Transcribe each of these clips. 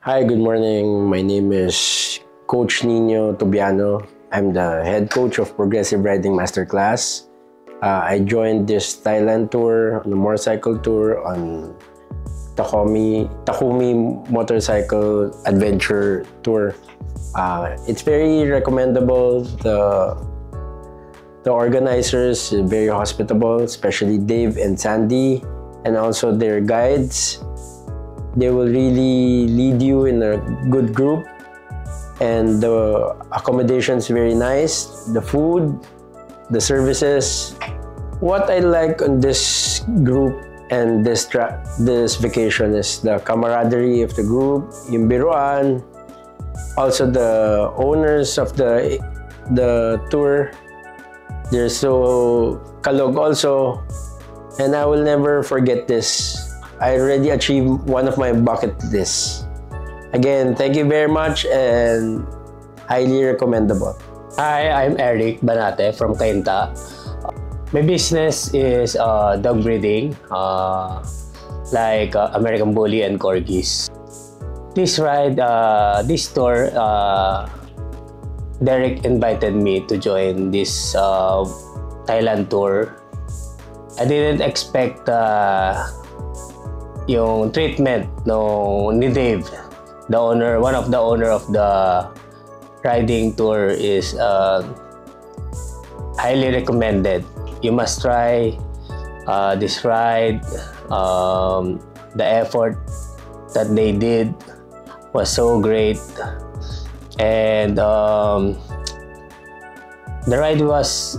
Hi, good morning. My name is Coach Nino Tobiano. I'm the head coach of Progressive Riding Masterclass. I joined this Thailand tour on a motorcycle tour on Takumi Motorcycle Adventure Tour. It's very recommendable. The organizers are very hospitable, especially Dave and Sandy, and also their guides. They will really lead you in a good group, and the accommodations very nice, the food, the services. What I like on this group and this vacation is the camaraderie of the group, yung biruan, also the owners of the tour. They're so kalog also, and I will never forget this. I already achieved one of my bucket lists. Again, thank you very much and highly recommendable. Hi, I'm Eric Banate from Cainta. My business is dog breeding, like American Bully and Corgis. This ride, this tour, Derek invited me to join this Thailand tour. I didn't expect yung treatment ni Dave, the owner, one of the owner of the riding tour, is highly recommended. You must try this ride. The effort that they did was so great, and the ride was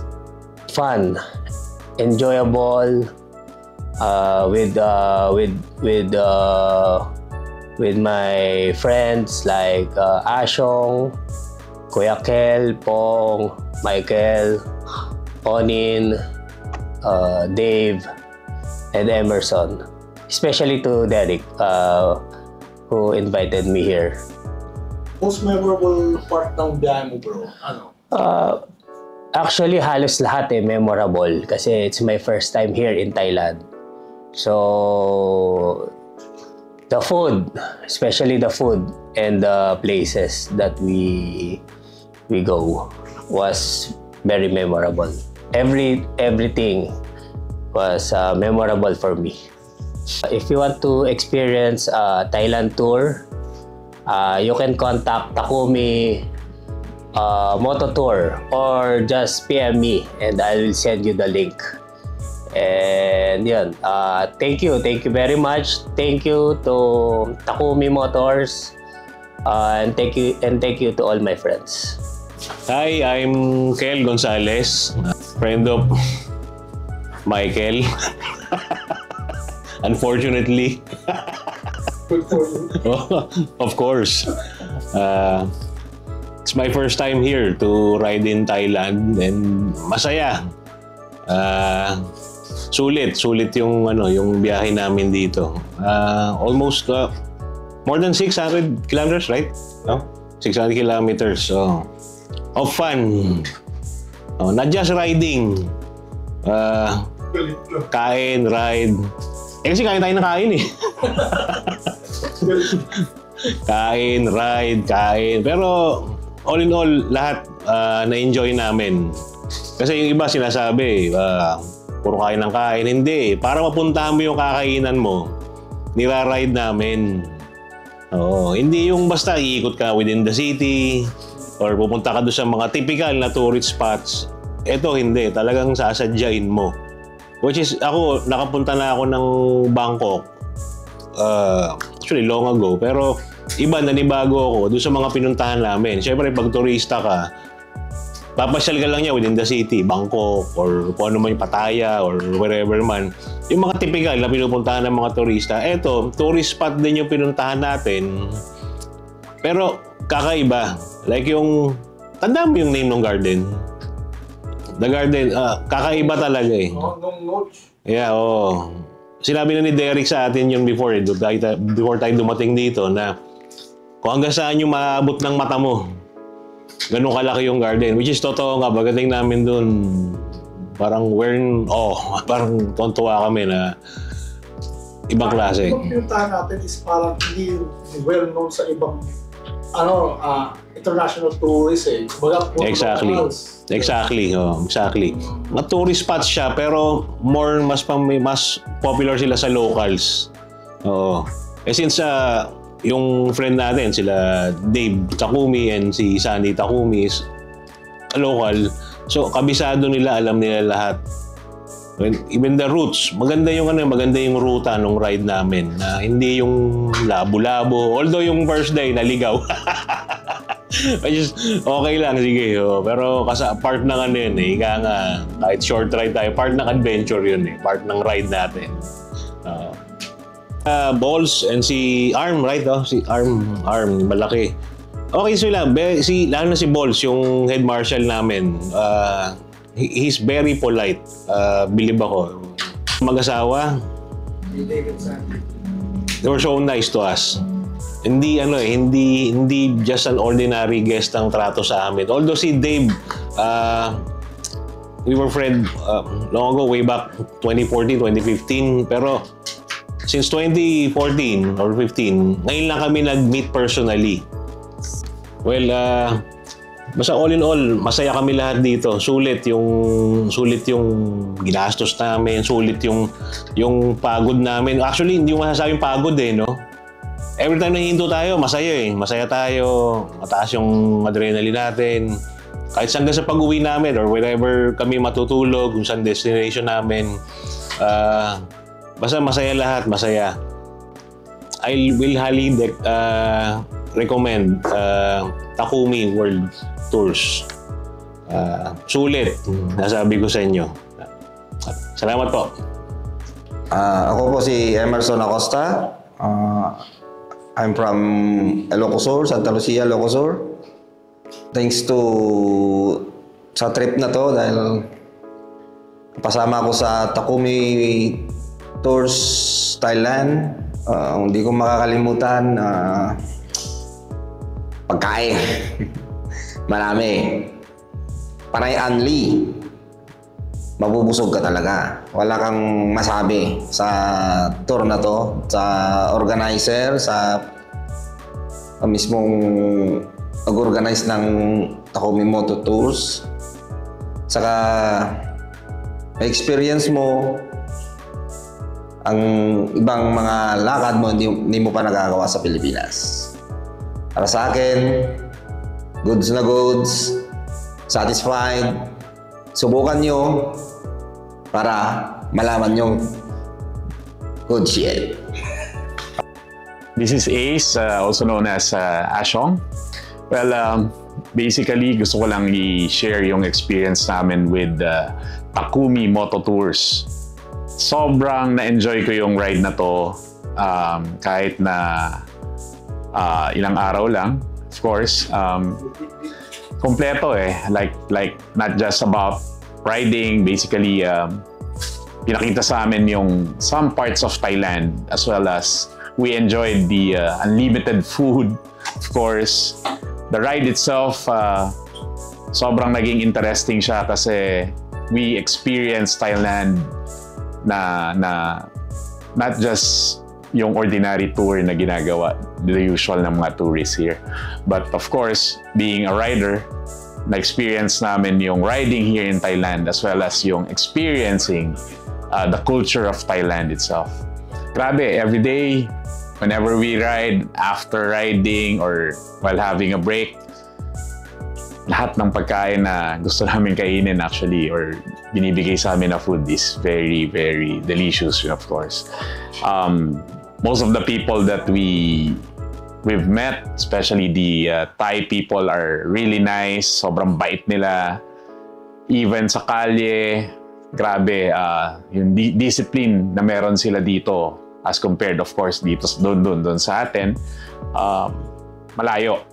fun, enjoyable. With my friends like Ashong, Kuya Kel, Pong, Michael, Onin, Dave, and Emerson. Especially to Derek, who invited me here. Most memorable part ng biyahe mo, bro? Ano? Actually, halos lahat memorable kasi it's my first time here in Thailand. So, the food, especially the food and the places that we go was very memorable. Everything was memorable for me. If you want to experience a Thailand tour, you can contact Takumi Moto Tour or just PM me and I will send you the link. And yun, thank you very much. Thank you to Takumi Motors, and thank you to all my friends. Hi, I'm Kel Gonzalez, friend of Michael. Unfortunately. Good for you. Of course. It's my first time here to ride in Thailand and masaya. Sulit yung yung biyahe namin dito. Almost more than 600 kilometers, right? No? 600 kilometers. So, of fun. Not just riding. Kain, ride. Kasi kain tayo na kain eh. Kain, ride, kain. Pero all in all, lahat na-enjoy namin. Kasi yung iba sinasabi, puro kain ng kain. Hindi. Para mapuntahan mo yung kakainan mo, nira-ride namin. Hindi yung basta iikot ka within the city or pupunta ka doon sa mga typical na tourist spots. Ito hindi. Talagang sasadyain mo. Which is, ako, nakapunta na ako ng Bangkok. Actually, long ago. Pero iba, nanibago ako doon sa mga pinuntahan namin. Siyempre, pag turista ka, papasyal ka lang niya within the city, Bangkok, or kung ano man yung Pattaya, or wherever man. Yung mga typical na pinupuntahan ng mga turista, eto, tourist spot din yung pinuntahan natin. Pero, kakaiba. Like yung, tanda mo yung name ng garden? The garden, kakaiba talaga eh. Nung notes. Yeah, oo. Sinabi na ni Derek sa atin yun before tayo dumating dito na kung hanggang saan yung maabot ng mata mo. Ganun kalaki yung garden, which is totoo nga. Pagdating namin dun, parang parang tontuwa kami na ibang klase. Yung pinuntahan natin is parang hindi well known sa ibang international tourists eh. Kumbaga, Exactly. locals. Exactly, exactly. Mga tourist spots siya pero mas popular sila sa locals. Oo. Since yung friend natin, sila Dave Takumi and si Sandy Takumi is local. So kabisado nila, alam nila lahat. Even the routes, maganda yung ruta nung ride namin. Na hindi yung labo-labo. Although yung first day naligaw. Okay lang, sige. Pero part ng yun eh. Ika nga, kahit short ride tayo, part ng adventure yun eh. Part ng ride natin. Balls and si Arm, right? Si Arm, malaki. Okay sila. Lalo na si Balls, yung head marshal namin. He's very polite. Believe ako. Mag-asawa. They were so nice to us. Hindi just an ordinary guest ang trato sa amin. Although si Dave, we were friends long ago, way back 2014, 2015. Pero since 2014 or 15, ngayon lang kami nag-meet personally. Well, basta all in all, masaya kami lahat dito. Sulit yung ginastos namin, sulit yung pagod namin. Actually, hindi mo masasabing pagod eh, no? Every time nahihinto tayo, masaya eh. Masaya tayo, mataas yung adrenaline natin. Kahit hanggang sa pag-uwi namin or wherever kami matutulog, kung saan destination namin, basta masaya lahat, masaya. I will highly recommend Takumi World Tours. Sulit, nasabi ko sa inyo. Salamat po. Ako po si Emerson Acosta. I'm from Ilocos, Santa Lucia, Ilocos. Thanks to sa trip na to dahil pasama ako sa Takumi Tours Thailand. Hindi ko makakalimutan pagkain. Marami. Panay Anli. Mabubusog ka talaga. Wala kang masabi sa tour na to, sa organizer, sa mismong nag-organize ng Takumi Moto Tours. Saka experience mo ang ibang mga lakad mo hindi mo pa nagagawa sa Pilipinas. Para sa akin, goods na goods, satisfied. Subukan nyo para malaman nyo good shit. This is Ace, also known as Ashong. Well, basically, gusto ko lang i-share yung experience namin with Takumi Moto Tours. Sobrang na-enjoy ko yung ride na to kahit na ilang araw lang, of course. Kompleto eh, like not just about riding, basically pinakita sa amin yung some parts of Thailand as well as we enjoyed the unlimited food, of course. The ride itself, sobrang naging interesting siya kasi we experienced Thailand na not just yung ordinary tour na ginagawa, the usual ng mga tourists here. But of course, being a rider, na-experience namin yung riding here in Thailand as well as yung experiencing the culture of Thailand itself. Grabe, every day, whenever we ride, after riding or while having a break, lahat ng pagkain na gusto namin kainin actually or binibigay sa amin na food is very, very delicious, of course. Most of the people that we've met, especially the Thai people, are really nice. Sobrang bait nila. Even sa kalye, grabe, yung discipline na meron sila dito as compared, of course, dito doon sa atin, malayo.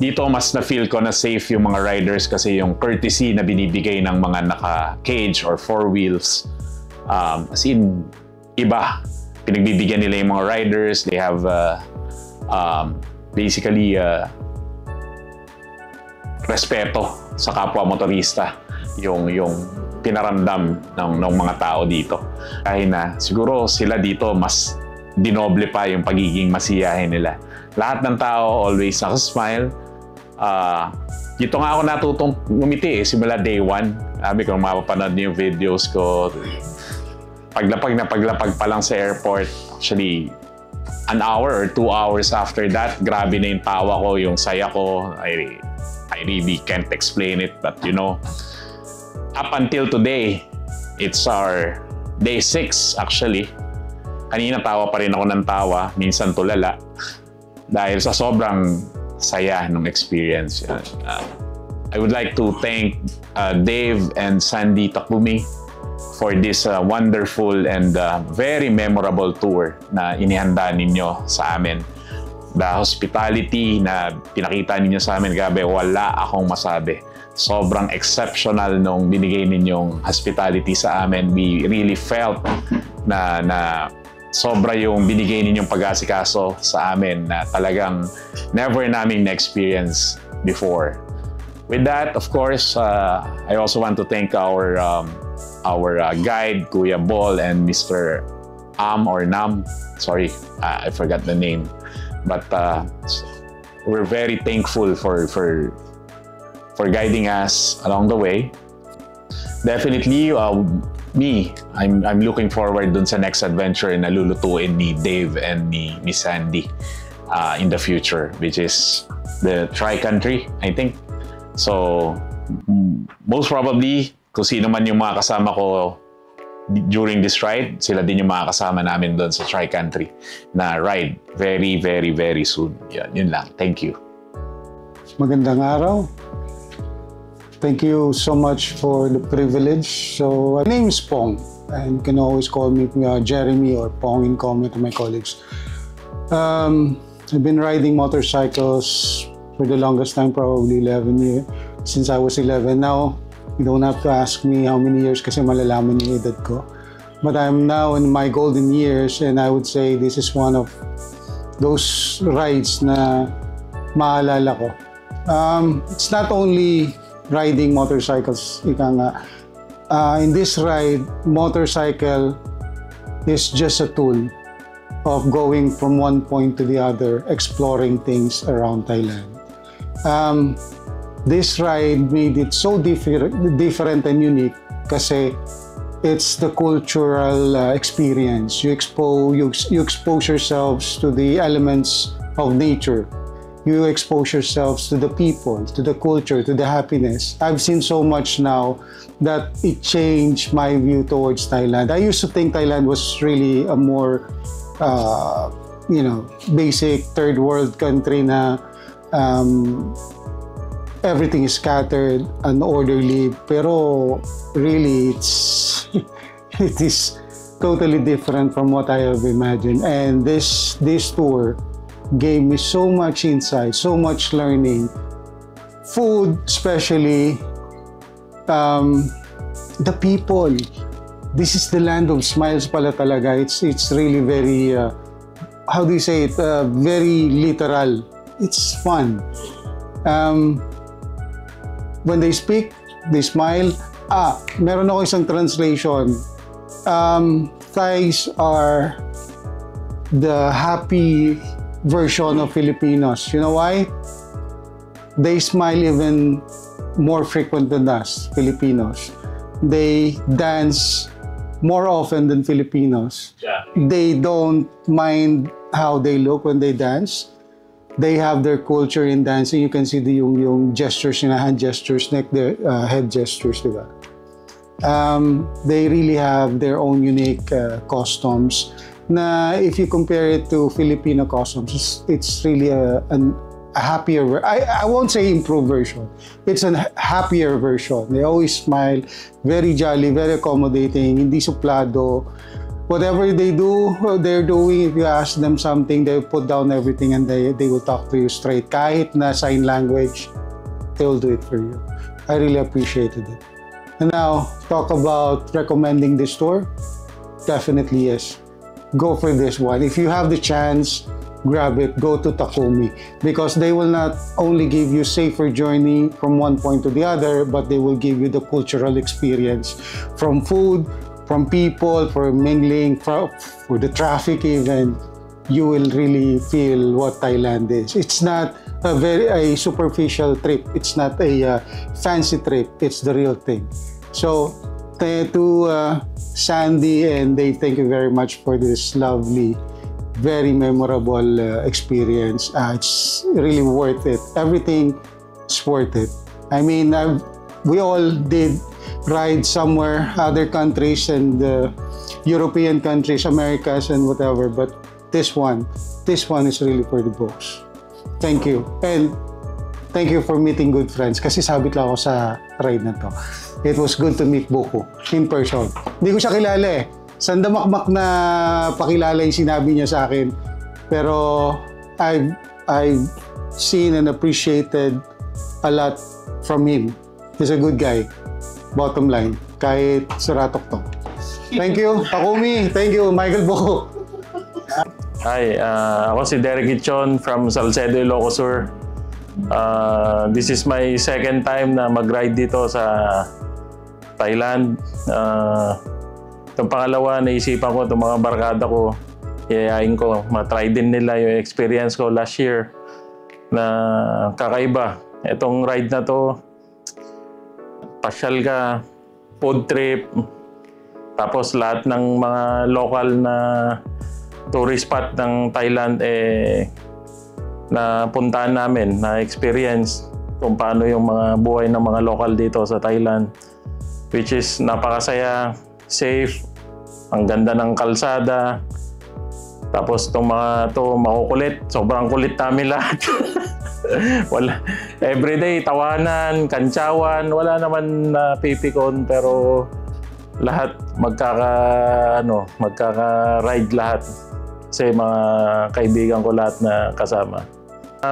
Dito mas na-feel ko na safe yung mga riders kasi yung courtesy na binibigay ng mga naka-cage or four wheels, as in, iba. Pinagbibigyan nila yung mga riders. They have basically respeto sa kapwa motorista. Yung pinaramdam ng mga tao dito. Kahit na siguro sila dito mas dinoble pa yung pagiging masiyahin nila. Lahat ng tao always nakasmile. Dito nga ako natutong ngumiti simula day one. Sabi ko, mapapanood niyo yung videos ko. Paglapag pa lang sa airport, actually, an hour or 2 hours after that, grabe na yung tawa ko, yung saya ko. I really can't explain it, but you know, up until today, it's our day 6 actually. Kanina tawa pa rin ako ng tawa, minsan tulala. Dahil sa sobrang saya ng experience. I would like to thank Dave and Sandy Takumi for this wonderful and very memorable tour na inihanda ninyo sa amin. The hospitality na pinakita ninyo sa amin, grabe, wala akong masabi. Sobrang exceptional nung binigay ninyong hospitality sa amin. We really felt na sobra yung binigay ninyong pag-asikaso sa amin na talagang never namin na-experience before. With that, of course, I also want to thank our guide, Kuya Bol, and Mr. or Nam. Sorry, I forgot the name. But we're very thankful for guiding us along the way. Definitely, I'm looking forward dun sa next adventure na lulutuin ni Dave and ni Sandy in the future, which is the Tri-Country, I think. So, most probably, kung sino man yung mga kasama ko during this ride, sila din yung mga kasama namin doon sa Tri-Country na ride very, very, very soon. Yun lang. Thank you. Magandang araw. Thank you so much for the privilege. So, my name is Pong, and you can always call me Jeremy or Pong in common to my colleagues. I've been riding motorcycles for the longest time, probably 11 years, since I was 11. Now, you don't have to ask me how many years kasi malalaman yung edad ko. But I'm now in my golden years, and I would say this is one of those rides na maalala ko. It's not only riding motorcycles, ika nga. In this ride, motorcycle is just a tool of going from one point to the other, exploring things around Thailand. This ride made it so different and unique kasi it's the cultural experience. You expose yourselves to the elements of nature. You expose yourselves to the people, to the culture, to the happiness. I've seen so much now that it changed my view towards Thailand. I used to think Thailand was really a more, basic third world country na everything is scattered, unorderly. Pero really, it is totally different from what I have imagined. And this tour gave me so much insight, so much learning. Food, especially, the people. This is the land of smiles pala talaga. It's really very, how do you say it? Very literal. It's fun. When they speak, they smile. Meron ako isang translation. Thais are the happy version of Filipinos. You know why? They smile even more frequent than us, Filipinos. They dance more often than Filipinos. Yeah. They don't mind how they look when they dance. They have their culture in dancing. You can see yung gestures, hand gestures, head gestures, diba? They really have their own unique costumes. Na if you compare it to Filipino costumes, it's really a happier, I won't say improved version. It's a happier version. They always smile, very jolly, very accommodating, hindi suplado. Whatever they do, they're doing, if you ask them something, they put down everything and they will talk to you straight. Kahit na sign language, they will do it for you. I really appreciated it. And now, talk about recommending this tour. Definitely yes. Go for this one. If you have the chance grab it, go to Takumi, because they will not only give you safer journey from one point to the other, but they will give you the cultural experience from food, from people, for mingling, for the traffic even. You will really feel what Thailand is. It's not a superficial trip. It's not a fancy trip. It's the real thing. So to Sandy and Dave, thank you very much for this lovely, very memorable experience. It's really worth it. Everything is worth it. I mean, we all did ride somewhere, other countries and European countries, Americas and whatever, but this one is really for the books. Thank you. And thank you for meeting good friends. Kasi sabit lang ako sa ride na to. It was good to meet Buko in person. Hindi ko siya kilala eh. Sandamakmak na pakilala yung sinabi niya sa akin. Pero I've seen and appreciated a lot from him. He's a good guy. Bottom line. Kahit suratok to. Thank you, Takumi. Thank you, Michael Buko. Hi, ako si Derek Ichon from Salcedo, Ilocos Sur. This is my second time na mag-ride dito sa Thailand. Itong pangalawa, naisipan ko itong mga barkada ko, iayain ko, matry din nila yung experience ko last year na kakaiba. Itong ride na to, pasyal ka, food trip, tapos lahat ng mga local na tourist spot ng Thailand na puntahan namin, na experience kung paano yung mga buhay ng mga local dito sa Thailand, which is napakasaya, safe, ang ganda ng kalsada, tapos itong mga to makukulit, sobrang kulit namin lahat. Wala, everyday tawanan, kantsawan, wala naman na pipikon, pero lahat magkaka-ride lahat. Kasi mga kaibigan ko lahat na kasama.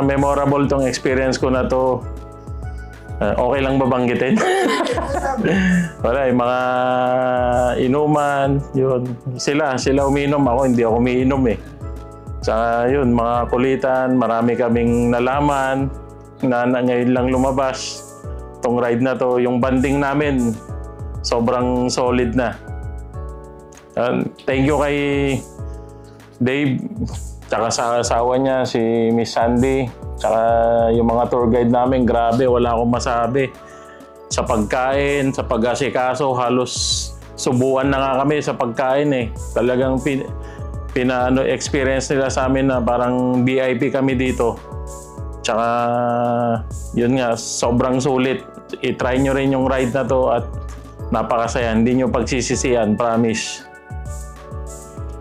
Memorable tong experience ko na to. Okay lang babanggitin? Wala, yung mga inuman, yun. Sila uminom, ako hindi ako umiinom eh. Saka yun, mga kulitan, marami kaming nalaman na ngayon lang lumabas. Tong ride na to, yung banding namin, sobrang solid na. Thank you kay Dave, tsaka sa asawa niya, si Miss Sandy, tsaka yung mga tour guide namin, grabe, wala akong masabi. Sa pagkain, sa pag-asikaso, halos subuan na nga kami sa pagkain eh. Talagang experience nila sa amin na parang VIP kami dito. Tsaka, yun nga, sobrang sulit. I-try nyo rin yung ride na to at napakasaya. Hindi nyo pagsisisihan, promise.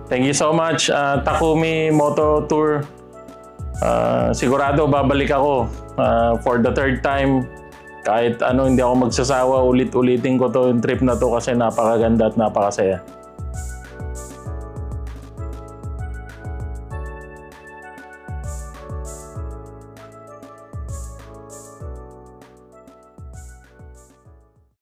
Thank you so much, Takumi Moto Tour. Sigurado babalik ako for the third time. Kahit ano, hindi ako magsasawa, ulit-ulitin ko to yung trip na to kasi napakaganda at napakasaya.